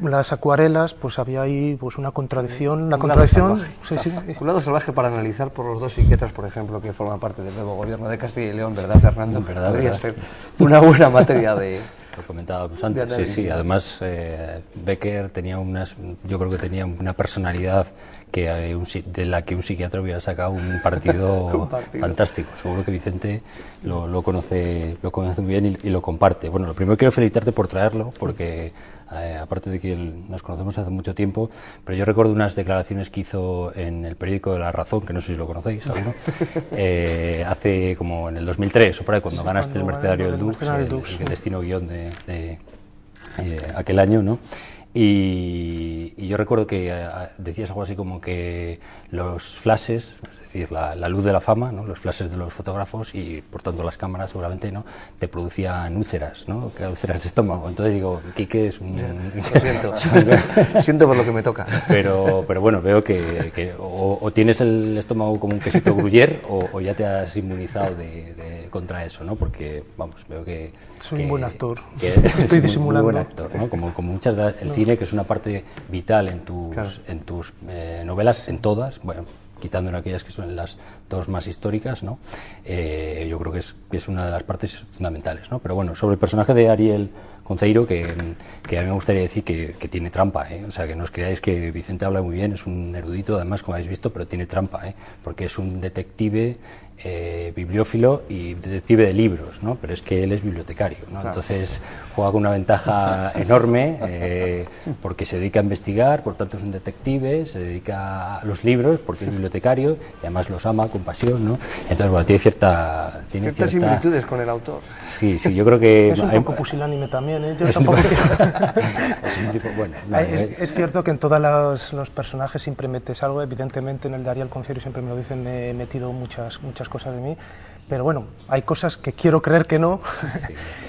las acuarelas, pues había ahí pues una contradicción, Un lado salvaje para analizar por los dos psiquiatras, por ejemplo, que forman parte del nuevo gobierno de Castilla y León, ¿verdad, Fernando? Podría ser una buena materia de... Lo comentábamos antes, sí. Además, Becker tenía yo creo que tenía una personalidad de la que un psiquiatra hubiera sacado un partido fantástico. Seguro que Vicente lo conoce muy bien y lo comparte. Bueno, lo primero quiero felicitarte por traerlo, porque aparte de que nos conocemos hace mucho tiempo, pero yo recuerdo unas declaraciones que hizo en el periódico de La Razón, que no sé si lo conocéis, ¿no? Hace como en el 2003, o por ahí, cuando ganaste el Mercenario del Dux, el destino guión de aquel año, ¿no? Y yo recuerdo que decías algo así como que los flashes, es decir, la luz de la fama, ¿no? Los flashes de los fotógrafos y por tanto las cámaras seguramente, ¿no? Te producían úlceras, ¿no? Que úlceras de estómago. Entonces digo, Quique es un... Lo siento, siento por lo que me toca. Pero bueno, veo que o tienes el estómago como un quesito gruyère o ya te has inmunizado contra eso, ¿no? Porque, vamos, veo que... Soy un buen actor. Estoy disimulando. Muy buen actor, ¿no? Como muchas el cine, que es una parte vital en tus novelas, en todas, bueno, quitando en aquellas que son las dos más históricas, ¿no? Yo creo que es una de las partes fundamentales, ¿no? Pero bueno, sobre el personaje de Ariel Conceiro, que a mí me gustaría decir que tiene trampa, ¿eh? O sea, que no os creáis que Vicente habla muy bien, es un erudito, además, como habéis visto, pero tiene trampa, ¿eh? Porque es un detective bibliófilo y detective de libros, ¿no? Pero es que él es bibliotecario, ¿no? Claro. Entonces juega con una ventaja enorme porque se dedica a investigar, por tanto es un detective, se dedica a los libros porque es bibliotecario y además los ama con pasión, ¿no? Entonces, bueno, tiene ciertas similitudes con el autor. Sí, yo creo que... Es un poco pusilánime también, ¿eh? Yo tampoco... Es cierto que en todos los personajes siempre metes algo, evidentemente en el de Ariel Conceiro siempre me lo dicen, me he metido muchas cosas de mí, pero bueno, hay cosas que quiero creer que no,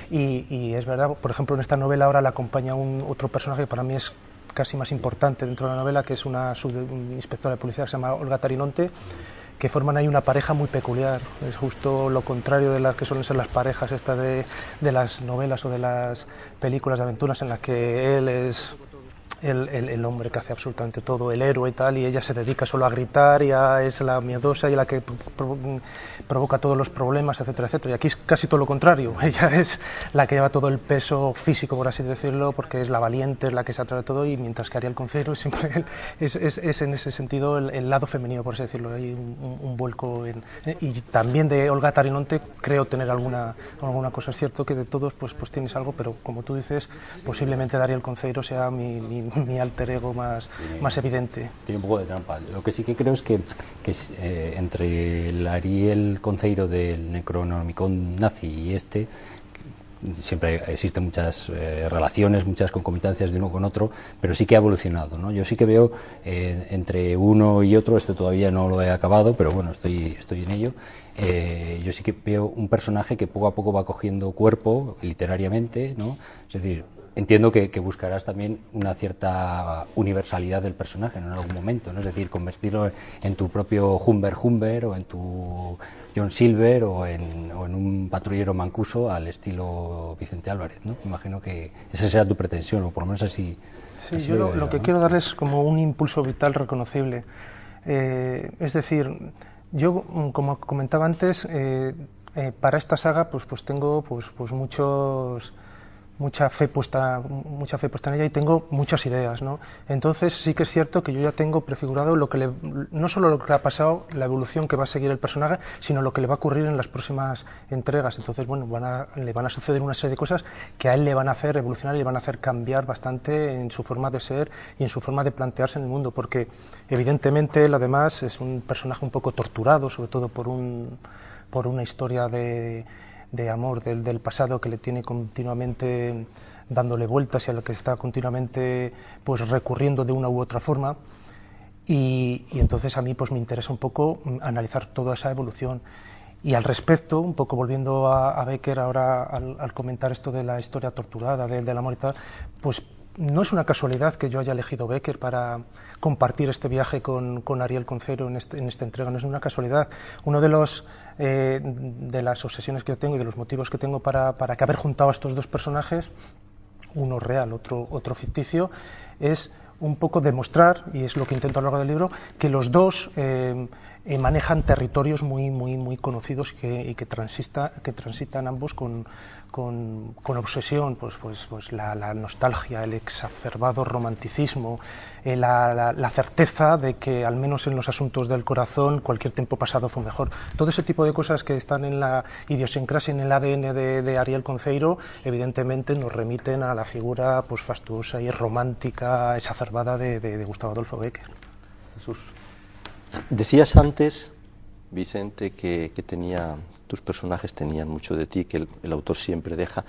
sí. y es verdad, por ejemplo, en esta novela ahora le acompaña otro personaje que para mí es casi más importante dentro de la novela, que es una inspectora de policía que se llama Olga Tarinonte, que forman ahí una pareja muy peculiar. Es justo lo contrario de las que suelen ser las parejas estas de las novelas o de las películas de aventuras, en las que él es el hombre que hace absolutamente todo, el héroe y tal, y ella se dedica solo a gritar, y es la miedosa y la que provoca todos los problemas, etcétera, etcétera. Y aquí es casi todo lo contrario, ella es la que lleva todo el peso físico, por así decirlo, porque es la valiente, es la que se atreve todo, y mientras que Ariel Conceiro siempre es en ese sentido el lado femenino, por así decirlo. Hay un vuelco y también de Olga Tarinonte creo tener alguna cosa. Es cierto que de todos pues tienes algo, pero como tú dices, posiblemente Ariel Conceiro sea mi alter ego más evidente. Tiene un poco de trampa. Lo que sí que creo es que entre el Ariel Conceiro del Necronomicon nazi y siempre existen muchas relaciones, muchas concomitancias de uno con otro, pero sí que ha evolucionado, ¿no? Yo sí que veo entre uno y otro, todavía no lo he acabado, pero bueno, estoy en ello. Yo sí que veo un personaje que poco a poco va cogiendo cuerpo literariamente, ¿no? Es decir, entiendo que buscarás también una cierta universalidad del personaje, ¿no? En algún momento, ¿no? Es decir, convertirlo en tu propio Humber o en tu John Silver o en un patrullero mancuso al estilo Vicente Álvarez, ¿no? Imagino que esa será tu pretensión, o por lo menos así. Sí, así yo lo que quiero darles es como un impulso vital reconocible. Es decir, yo, como comentaba antes, para esta saga pues tengo mucha fe puesta en ella, y tengo muchas ideas, ¿no? Entonces sí que es cierto que yo ya tengo prefigurado no solo lo que le ha pasado, la evolución que va a seguir el personaje, sino lo que le va a ocurrir en las próximas entregas. Entonces, bueno, le van a suceder una serie de cosas que a él le van a hacer evolucionar y le van a hacer cambiar bastante en su forma de ser y en su forma de plantearse en el mundo, porque evidentemente él además es un personaje un poco torturado, sobre todo por una historia de amor del pasado que le tiene continuamente dándole vueltas y a la que está continuamente pues recurriendo de una u otra forma, y entonces a mí pues me interesa un poco analizar toda esa evolución. Y al respecto, un poco volviendo a Becker ahora al comentar esto de la historia torturada, del amor y tal, pues no es una casualidad que yo haya elegido Becker para compartir este viaje con Ariel Conceiro en esta entrega, no es una casualidad. Uno de las obsesiones que yo tengo y de los motivos que tengo para que haber juntado a estos dos personajes uno real, otro ficticio, es un poco demostrar, y es lo que intento a lo largo del libro, que los dos manejan territorios muy conocidos y que transitan ambos con obsesión, pues la nostalgia, el exacerbado romanticismo, la certeza de que al menos en los asuntos del corazón cualquier tiempo pasado fue mejor. Todo ese tipo de cosas que están en la idiosincrasia, en el ADN de Ariel Conceiro, evidentemente nos remiten a la figura pues fastuosa y romántica, exacerbada de Gustavo Adolfo Bécquer. Jesús. Decías antes, Vicente, que tus personajes tenían mucho de ti, que el autor siempre deja.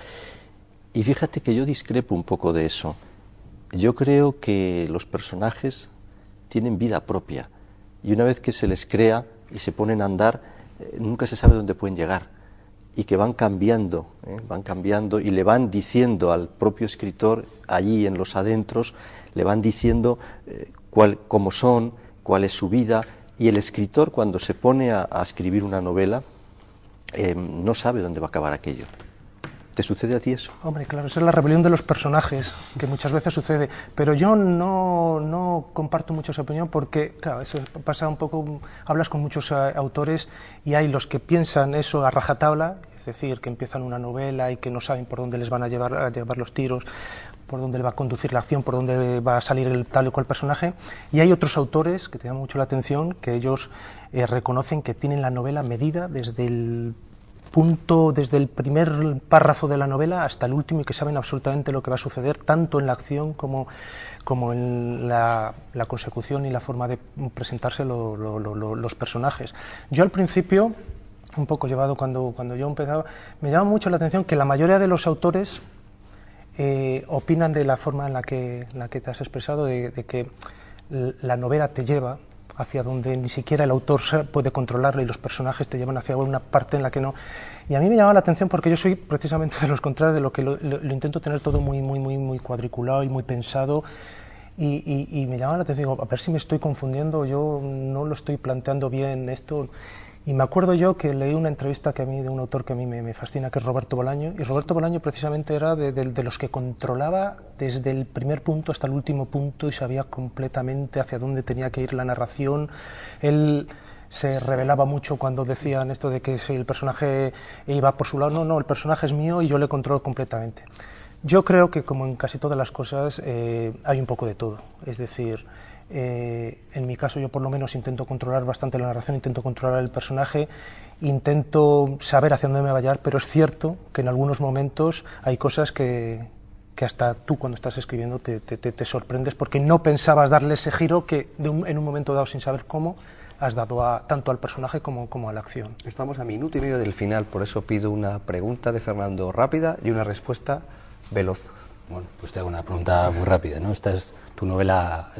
Y fíjate que yo discrepo un poco de eso. Yo creo que los personajes tienen vida propia y una vez que se les crea y se ponen a andar, nunca se sabe dónde pueden llegar y que van cambiando y le van diciendo al propio escritor, allí en los adentros, le van diciendo cómo son, cuál es su vida, y el escritor cuando se pone a escribir una novela no sabe dónde va a acabar aquello. ¿Te sucede a ti eso? Hombre, claro, esa es la rebelión de los personajes, que muchas veces sucede, pero yo no comparto mucho esa opinión porque, claro, eso pasa un poco, hablas con muchos autores y hay los que piensan eso a rajatabla, es decir, que empiezan una novela y que no saben por dónde les van a llevar los tiros, por dónde le va a conducir la acción, por dónde va a salir el tal o cual personaje, y hay otros autores que te llaman mucho la atención, que ellos reconocen que tienen la novela medida desde el primer párrafo de la novela hasta el último y que saben absolutamente lo que va a suceder, tanto en la acción como en la consecución y la forma de presentarse los personajes. Yo al principio, un poco llevado cuando yo empezaba, me llama mucho la atención que la mayoría de los autores opinan de la forma en la que te has expresado, de que la novela te lleva hacia donde ni siquiera el autor puede controlarlo y los personajes te llevan hacia una parte en la que no. Y a mí me llama la atención porque yo soy precisamente de los contrarios, de lo que lo intento tener todo muy cuadriculado y muy pensado, y me llama la atención, digo, a ver si me estoy confundiendo, yo no lo estoy planteando bien esto. Y me acuerdo yo que leí una entrevista que a mí de un autor que a mí me fascina, que es Roberto Bolaño, y Roberto Bolaño precisamente era de los que controlaba desde el primer punto hasta el último punto y sabía completamente hacia dónde tenía que ir la narración. Él se revelaba mucho cuando decían esto de que si el personaje iba por su lado, no, el personaje es mío y yo le controlo completamente. Yo creo que, como en casi todas las cosas, hay un poco de todo, es decir, en mi caso yo por lo menos intento controlar bastante la narración, intento controlar el personaje, intento saber hacia dónde me va a llevar, pero es cierto que en algunos momentos hay cosas que hasta tú cuando estás escribiendo te sorprendes porque no pensabas darle ese giro que en un momento dado, sin saber cómo, has dado tanto al personaje como a la acción. Estamos a minuto y medio del final, por eso pido una pregunta de Fernando rápida y una respuesta veloz. Bueno, pues te hago una pregunta muy rápida, ¿no? Esta es tu novela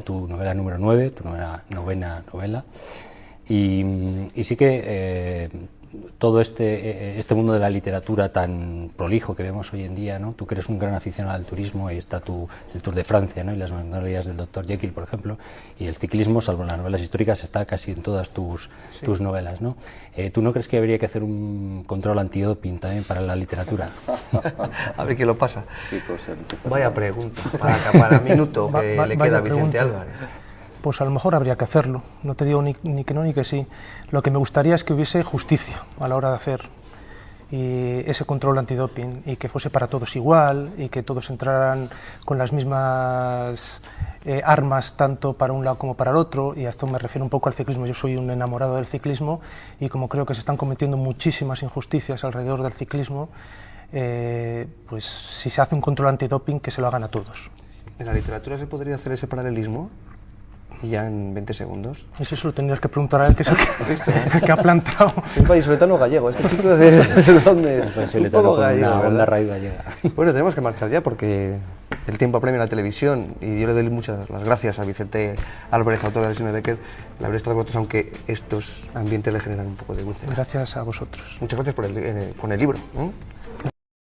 número 9, tu novena novela, y sí que todo este mundo de la literatura tan prolijo que vemos hoy en día, ¿no? Tú que eres un gran aficionado al turismo, y está el Tour de Francia, ¿no? Y las Magnolias del Dr. Jekyll, por ejemplo, y el ciclismo, salvo en las novelas históricas, está casi en todas tus novelas, ¿no? ¿Tú no crees que habría que hacer un control antidoping también para la literatura? A ver qué lo pasa. Sí, pues, vaya pregunta, para minuto que le queda a Vicente Álvarez. Pues a lo mejor habría que hacerlo, no te digo ni que no ni que sí. Lo que me gustaría es que hubiese justicia a la hora de hacer ese control antidoping y que fuese para todos igual y que todos entraran con las mismas armas tanto para un lado como para el otro, y a esto me refiero un poco al ciclismo. Yo soy un enamorado del ciclismo y como creo que se están cometiendo muchísimas injusticias alrededor del ciclismo, pues si se hace un control antidoping, que se lo hagan a todos. ¿En la literatura se podría hacer ese paralelismo? Ya en 20 segundos. Eso se lo tendrías que preguntar a él, que es el que ha plantado. Un vallisoletano gallego, este chico de dónde es. Un poco gallego, una onda raíz gallega. Bueno, tenemos que marchar ya porque el tiempo apremia la televisión, y yo le doy muchas las gracias a Vicente Álvarez, autor de la versión de Bécquer, el haber estado con nosotros, aunque estos ambientes le generan un poco de dulce. Gracias a vosotros. Muchas gracias con el libro, ¿eh?